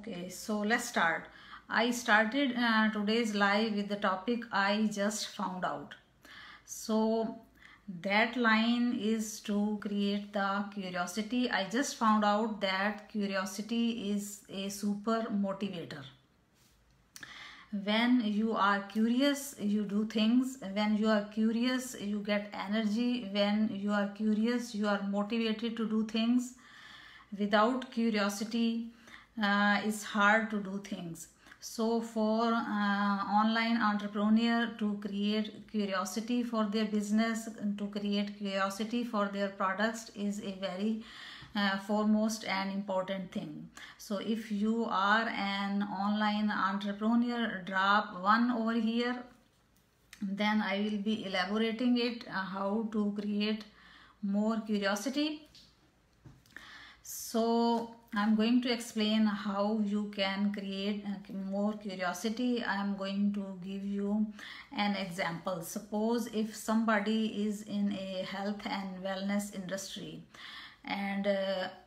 Okay, so let's start. I started today's live with the topic I just found out. So that line is to create the curiosity. I just found out that curiosity is a super motivator. When you are curious, you do things. When you are curious, you get energy. When you are curious, you are motivated to do things. Without curiosity, it's hard to do things. So for online entrepreneur to create curiosity for their business, to create curiosity for their products is a very foremost and important thing. So if you are an online entrepreneur, drop one over here, then I will be elaborating it how to create more curiosity. So I'm going to explain how you can create more curiosity. I'm going to give you an example. Suppose if somebody is in a health and wellness industry, and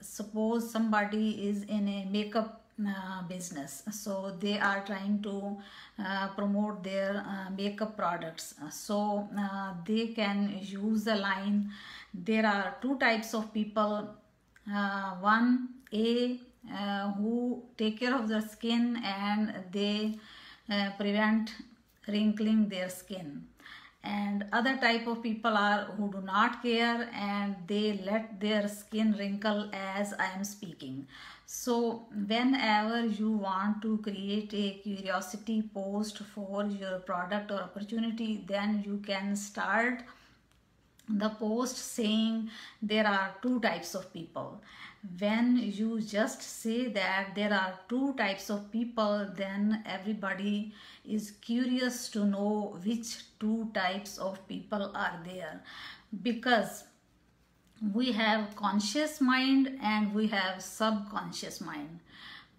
suppose somebody is in a makeup business, so they are trying to promote their makeup products. So they can use the line, there are two types of people. One A, who take care of their skin and they prevent wrinkling their skin, and other type of people are who do not care and they let their skin wrinkle as I am speaking. So whenever you want to create a curiosity post for your product or opportunity, then you can start the post saying there are two types of people. When you just say that there are two types of people, then everybody is curious to know which two types of people are there, because we have conscious mind and we have subconscious mind.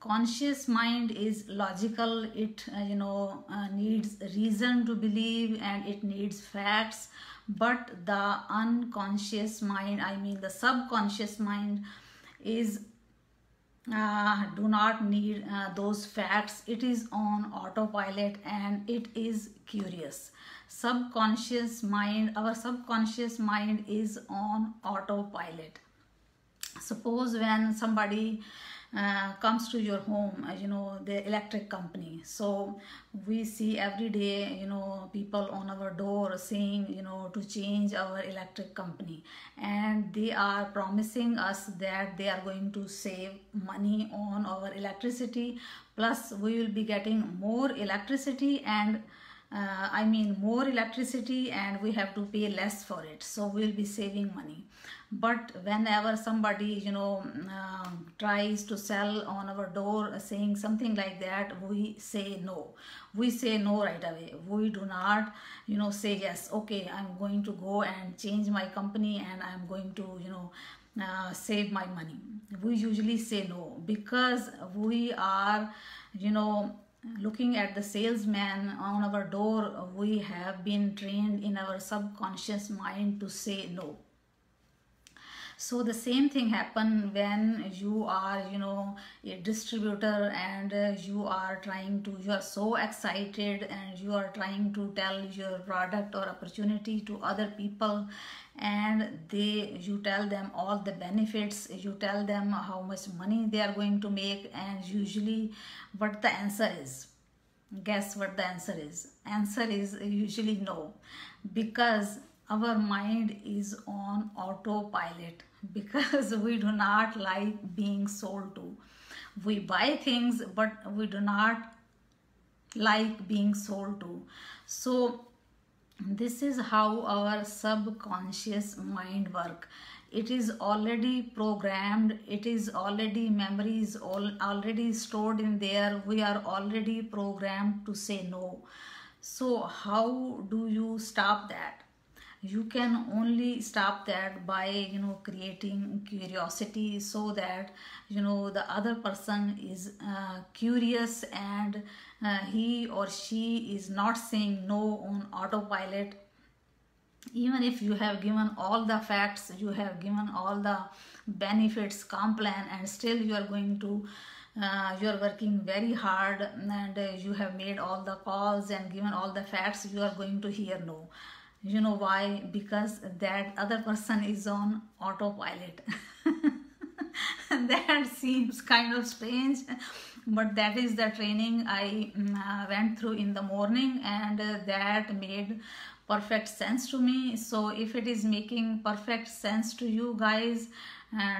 Conscious mind is logical, it needs reason to believe and it needs facts. But the unconscious mind, I mean the subconscious mind, is do not need those facts. It is on autopilot and it is curious. Subconscious mind, our subconscious mind is on autopilot. Suppose when somebody comes to your home, the electric company, so we see every day people on our door saying to change our electric company, and they are promising us that they are going to save money on our electricity, plus we will be getting more electricity and more electricity, and we have to pay less for it, so we'll be saving money. But whenever somebody tries to sell on our door saying something like that, we say no. We say no right away. We do not say yes, okay, I'm going to go and change my company and I'm going to save my money. We usually say no because we are looking at the salesman on our door. We have been trained in our subconscious mind to say no. So the same thing happen when you are a distributor and you are so excited and you are trying to tell your product or opportunity to other people, and you tell them all the benefits, you tell them how much money they are going to make, and usually what the answer is. Guess what the answer is? Answer is usually no, because our mind is on autopilot, because we do not like being sold to. We buy things, but we do not like being sold to. So this is how our subconscious mind work. It is already programmed, it is already memories already stored in there. We are already programmed to say no. So how do you stop that? You can only stop that by creating curiosity, so that the other person is curious and he or she is not saying no on autopilot. Even if you have given all the facts, you have given all the benefits, comp plan, and still you are going to you are working very hard and you have made all the calls and given all the facts, you are going to hear no. You know why? Because that other person is on autopilot. That seems kind of strange, but that is the training I went through in the morning, and that made perfect sense to me. So if it is making perfect sense to you guys,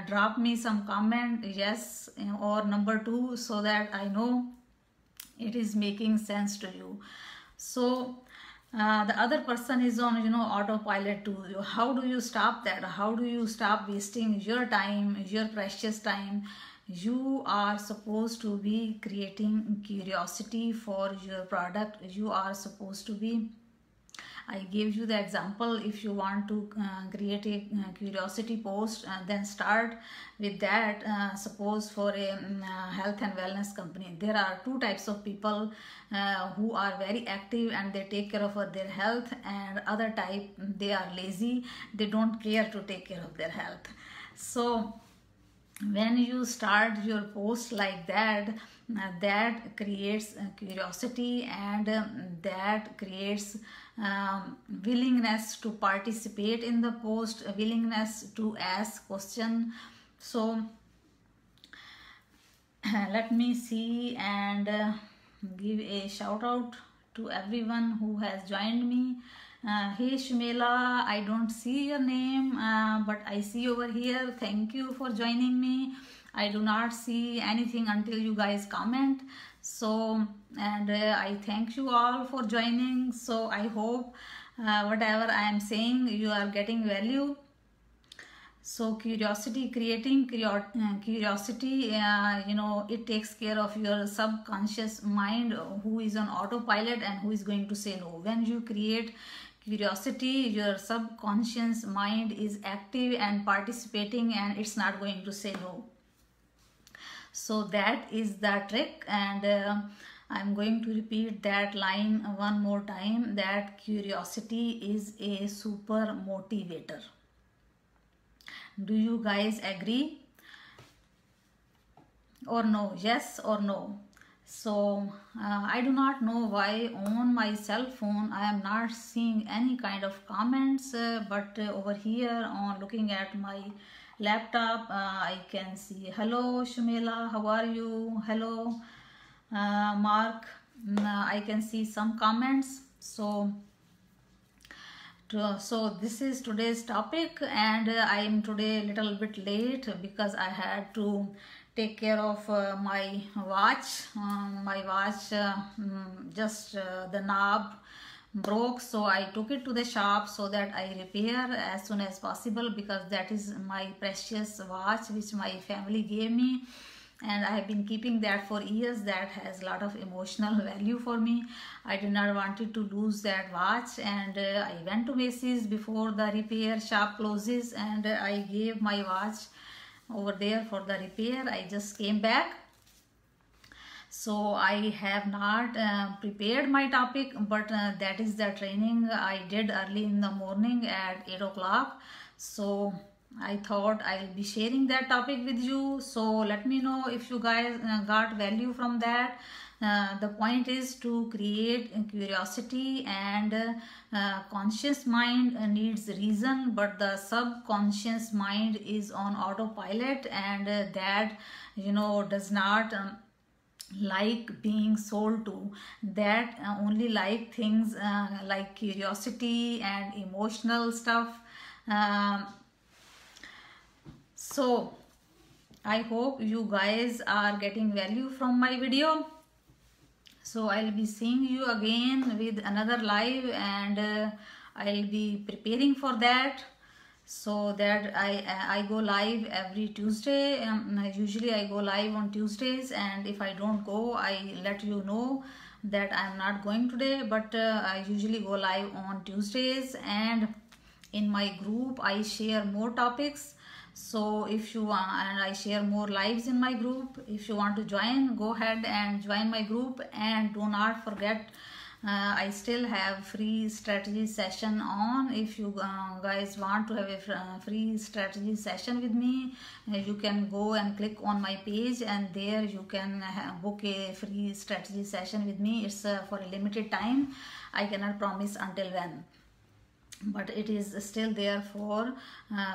drop me some comment, yes or number 2, so that I know it is making sense to you. So the other person is on, you know, autopilot too. How do you stop that? How do you stop wasting your time, your precious time? You are supposed to be creating curiosity for your product. You are supposed to be, I gave you the example, if you want to create a curiosity post, then start with that. Suppose for a health and wellness company, there are 2 types of people who are very active and they take care of their health, and other type, they are lazy, they don't care to take care of their health. So when you start your post like that, that creates curiosity, and that creates willingness to participate in the post, willingness to ask question. So let me see and give a shout out to everyone who has joined me. Hey Shumela, I don't see your name, but I see over here. Thank you for joining me. I do not see anything until you guys comment. So, and I thank you all for joining. So I hope whatever I am saying, you are getting value. So curiosity, creating curiosity, you know, it takes care of your subconscious mind, who is on autopilot and who is going to say no. When you create curiosity, your subconscious mind is active and participating, and it's not going to say no. So that is the trick, and I'm going to repeat that line one more time, that curiosity is a super motivator. Do you guys agree or no? Yes or no? So I do not know why on my cell phone I am not seeing any kind of comments, but over here on looking at my laptop, I can see hello Shumela, how are you? Hello Mark. I can see some comments. So this is today's topic, and I am today a little bit late because I had to take care of my watch. Just the knob broke, so I took it to the shop so that I repair as soon as possible, because that is my precious watch which my family gave me, and I have been keeping that for years. That has a lot of emotional value for me. I did not want it to lose that watch, and I went to Macy's before the repair shop closes, and I gave my watch over there for the repair. I just came back, so I have not prepared my topic, but that is the training I did early in the morning at 8 o'clock. So I thought I'll be sharing that topic with you. So let me know if you guys got value from that. The point is to create curiosity, and conscious mind needs reason, but the subconscious mind is on autopilot, and that, you know, does not like being sold to. That only like things like curiosity and emotional stuff. So I hope you guys are getting value from my video. So I'll be seeing you again with another live, and I'll be preparing for that, so that I go live every Tuesday. Usually I go live on Tuesdays, and if I don't go, I let you know that I'm not going today, but I usually go live on Tuesdays, and in my group I share more topics. So if you want, and I share more lives in my group, if you want to join, go ahead and join my group, and do not forget I still have free strategy session on. If you guys want to have a free strategy session with me, you can go and click on my page, and there you can book a free strategy session with me. It's for a limited time. I cannot promise until when, but it is still there for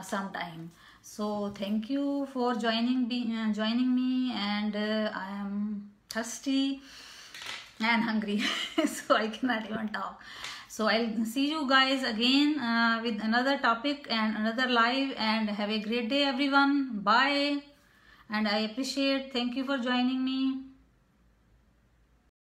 some time. So thank you for joining me, and I am thirsty and hungry so I cannot even talk. So I'll see you guys again with another topic and another live, and have a great day everyone. Bye, and I appreciate, thank you for joining me.